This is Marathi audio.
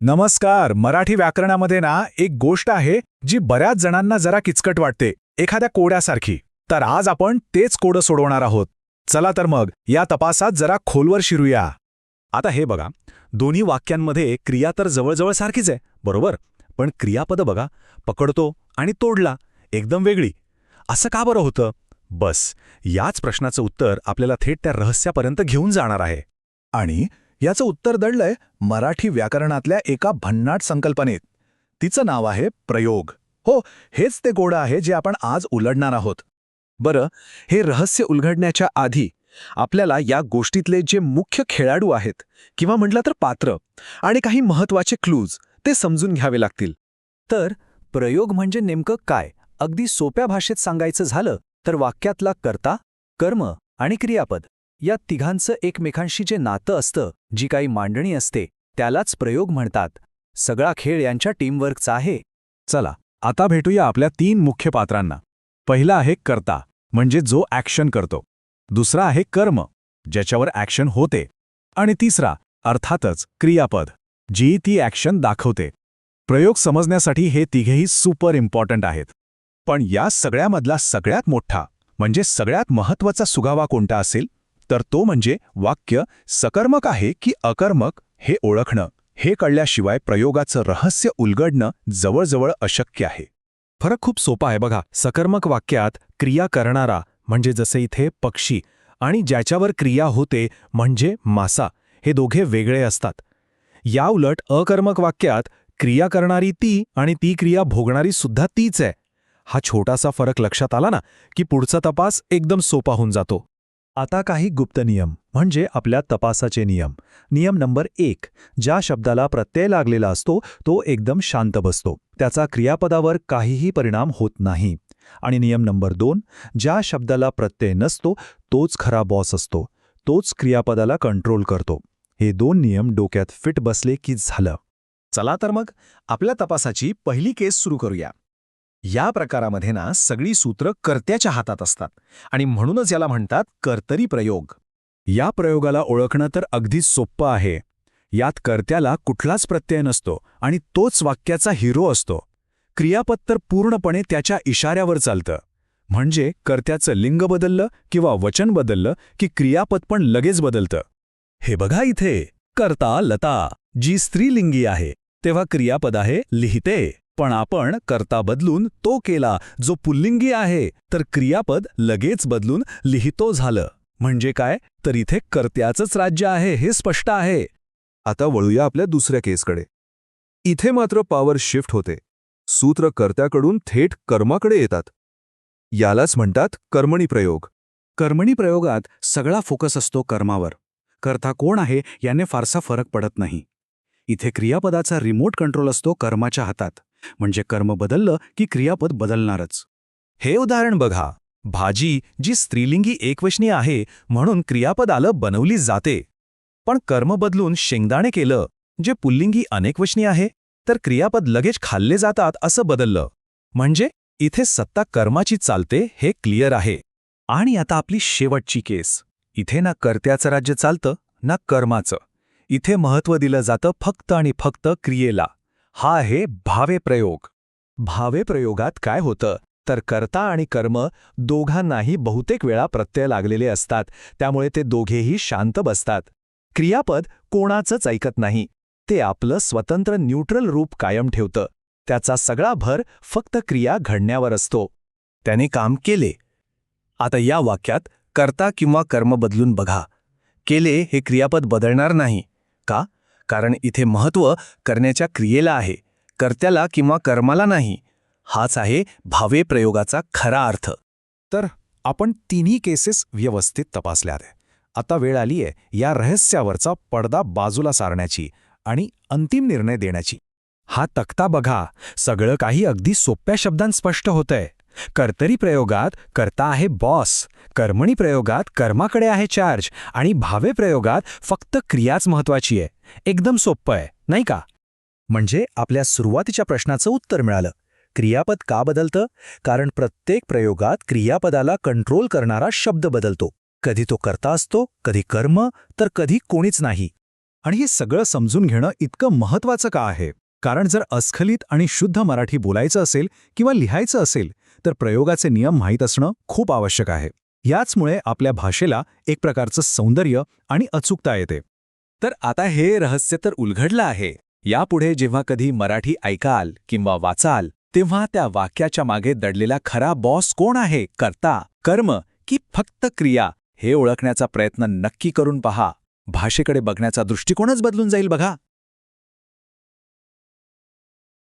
नमस्कार. मराठी व्याकरणामध्ये ना एक गोष्ट आहे जी बऱ्याच जणांना जरा किचकट वाटते, एखाद्या कोड्यासारखी. तर आज आपण तेच कोडं सोडवणार आहोत. चला तर मग या तपासात जरा खोलवर शिरूया. आता हे बघा, दोन्ही वाक्यांमध्ये क्रिया तर जवळजवळ सारखीच आहे, बरोबर? पण क्रियापद बघा, पकडतो आणि तोडला, एकदम वेगळी. असं का बरं होतं? बस याच प्रश्नाचं उत्तर आपल्याला थेट त्या रहस्यापर्यंत घेऊन जाणार आहे. आणि याचं उत्तर दडलंय मराठी व्याकरणातल्या एका भन्नाट संकल्पनेत. तिचं नाव आहे प्रयोग. हो, हेच ते कोडं आहे जे आपण आज उलगडणार आहोत. बरं, हे रहस्य उलगडण्याच्या आधी आपल्याला या गोष्टीतले जे मुख्य खेळाडू आहेत किंवा म्हटलं तर पात्र आणि काही महत्वाचे क्लूज ते समजून घ्यावे लागतील. तर प्रयोग म्हणजे नेमकं काय? अगदी सोप्या भाषेत सांगायचं झालं तर वाक्यातला कर्ता, कर्म आणि क्रियापद या तिघांचं एकमेकांशी जे नातं असतं, जी काही मांडणी असते, त्यालाच प्रयोग म्हणतात. सगळा खेळ यांच्या टीमवर्कचा आहे. चला आता भेटूया आपल्या 3 मुख्य पात्रांना. पहिला आहे कर्ता, म्हणजे जो ॲक्शन करतो. दुसरा आहे कर्म, ज्याच्यावर ॲक्शन होते. आणि तिसरा अर्थातच क्रियापद, जी ती ॲक्शन दाखवते. प्रयोग समजण्यासाठी हे तिघेही सुपर इम्पॉर्टंट आहेत. पण या सगळ्यामधला सगळ्यात मोठा म्हणजे सगळ्यात महत्त्वाचा सुगावा कोणता असेल, तर तो म्हणजे वाक्य सकर्मक आहे की अकर्मक हे ओळखणं. हे कळल्याशिवाय प्रयोगाचं रहस्य उलगडणं जवळजवळ अशक्य आहे. फरक खूप सोपा आहे बघा. सकर्मक वाक्यात क्रिया करणारा म्हणजे जसे इथे पक्षी आणि ज्याच्यावर क्रिया होते म्हणजे मासा, हे दोघे वेगळे असतात. या उलट अकर्मक वाक्यात क्रिया करणारी ती आणि ती क्रिया भोगणारी सुद्धा तीच आहे. हा छोटासा फरक लक्षात आला ना की पुढचा तपास एकदम सोपा होऊन जातो. आता काही गुप्त नियम म्हणजे आपल्या तपासाचे नियम. नियम नंबर 1, ज्या शब्दाला प्रत्यय लागलेला असतो तो एकदम शांत बसतो, त्याचा क्रियापदावर काहीही परिणाम होत नाही. आणि नियम नंबर 2, ज्या शब्दाला प्रत्यय नसतो तोच खरा बॉस असतो, तोच क्रियापदाला कंट्रोल करतो. हे 2 नियम डोक्यात फिट बसले की झालं. चला तर मग आपल्या तपासाची पहिली केस सुरू करूया. या प्रकारामध्ये ना सगळी सूत्र कर्त्याच्या हातात असतात आणि म्हणूनच याला म्हणतात कर्तरी प्रयोग. या प्रयोगाला ओळखणं तर अगदीच सोपं आहे. यात कर्त्याला कुठलाच प्रत्यय नसतो आणि तोच वाक्याचा हिरो असतो. क्रियापद तर पूर्णपणे त्याच्या इशाऱ्यावर चालतं. म्हणजे कर्त्याचं लिंग बदललं किंवा वचन बदललं की क्रियापद पण लगेच बदलतं. हे बघा इथे, कर्ता लता जी स्त्रीलिंगी आहे, तेव्हा क्रियापद आहे लिहिते. पण आपण कर्ता बदलून तो केला जो पुल्लिंगी आहे, तर क्रियापद लगेच बदलून लिहितो झालं. म्हणजे काय, तर इथे कर्त्याचंच राज्य आहे हे स्पष्ट आहे. आता वळूया आपल्या दुसऱ्या केसकडे. इथे मात्र पॉवर शिफ्ट होते. सूत्र कर्त्याकडून थेट कर्माकडे येतात. यालाच म्हणतात कर्मणी प्रयोग. कर्मणी प्रयोगात सगळा फोकस असतो कर्मावर. कर्ता कोण आहे याने फारसा फरक पडत नाही. इथे क्रियापदाचा रिमोट कंट्रोल असतो कर्माच्या हातात. म्हणजे कर्म बदललं की क्रियापद बदलणारच. हे उदाहरण बघा, भाजी जी स्त्रीलिंगी एकवचनी आहे म्हणून क्रियापद आलं बनवली जाते. पण कर्म बदलून शेंगदाणे केलं जे पुल्लिंगी अनेकवचनी आहे, तर क्रियापद लगेच खाल्ले जातात असं बदललं. म्हणजे इथे सत्ता कर्माची चालते हे क्लिअर आहे. आणि आता आपली शेवटची केस. इथे ना कर्त्याचं राज्य चालतं ना कर्माचं. इथे महत्त्व दिलं जातं फक्त आणि फक्त क्रियेला. हा आहे भावे प्रयोग. भावे प्रयोगात काय होतं, तर कर्ता आणि कर्म दोघांनाही बहुतेक वेळा प्रत्यय लागलेले असतात, त्यामुळे ते दोघेही शांत बसतात. क्रियापद कोणाचंच ऐकत नाही. ते आपलं स्वतंत्र न्यूट्रल रूप कायम ठेवतं. त्याचा सगळा भर फक्त क्रिया घडण्यावर असतो. त्याने काम केले. आता या वाक्यात कर्ता किंवा कर्म बदलून बघा. केले हे क्रियापद बदलणार नाही. का? कारण इथे महत्त्व करण्याच्या क्रियेला आहे, कर्त्याला किंवा कर्माला नाही. हाच आहे भावे प्रयोगाचा खरा अर्थ. तर आपण तिन्ही केसेस व्यवस्थित तपासल्या आहेत. आता वेळ आली आहे या रहस्यावरचा पडदा बाजूला सारण्याची आणि अंतिम निर्णय देण्याची. हा तक्ता बघा, सगळं काही अगदी सोप्या शब्दांत स्पष्ट होतंय. कर्तरी प्रयोगात कर्ता आहे बॉस, कर्मणी प्रयोगात कर्माकडे आहे चार्ज आणि भावे प्रयोगात फक्त क्रियाच महत्वाची आहे. एकदम सोपं आहे, नाही का? म्हणजे आपल्या सुरुवातीच्या प्रश्नाचं उत्तर मिळालं. क्रियापद का बदलतं? कारण प्रत्येक प्रयोगात क्रियापदाला कंट्रोल करणारा शब्द बदलतो. कधी तो कर्ता असतो, कधी कर्म, तर कधी कोणीच नाही. आणि हे सगळं समजून घेणं इतकं महत्वाचं का आहे? कारण जर अस्खलित आणि शुद्ध मराठी बोलायचं असेल किंवा लिहायचं असेल तर प्रयोगाचे नियम माहीत असणं खूप आवश्यक आहे. याचमुळे आपल्या भाषेला एक प्रकारचं सौंदर्य आणि अचूकता येते. तर आता हे रहस्य तर उलगडलं आहे. यापुढे जेव्हा कधी मराठी ऐकाल किंवा वाचाल तेव्हा त्या वाक्याच्या मागे दडलेला खरा बॉस कोण आहे? कर्ता, कर्म की फक्त क्रिया? हे ओळखण्याचा प्रयत्न नक्की करून पहा. भाषेकडे बघण्याचा दृष्टिकोनच बदलून जाईल बघा.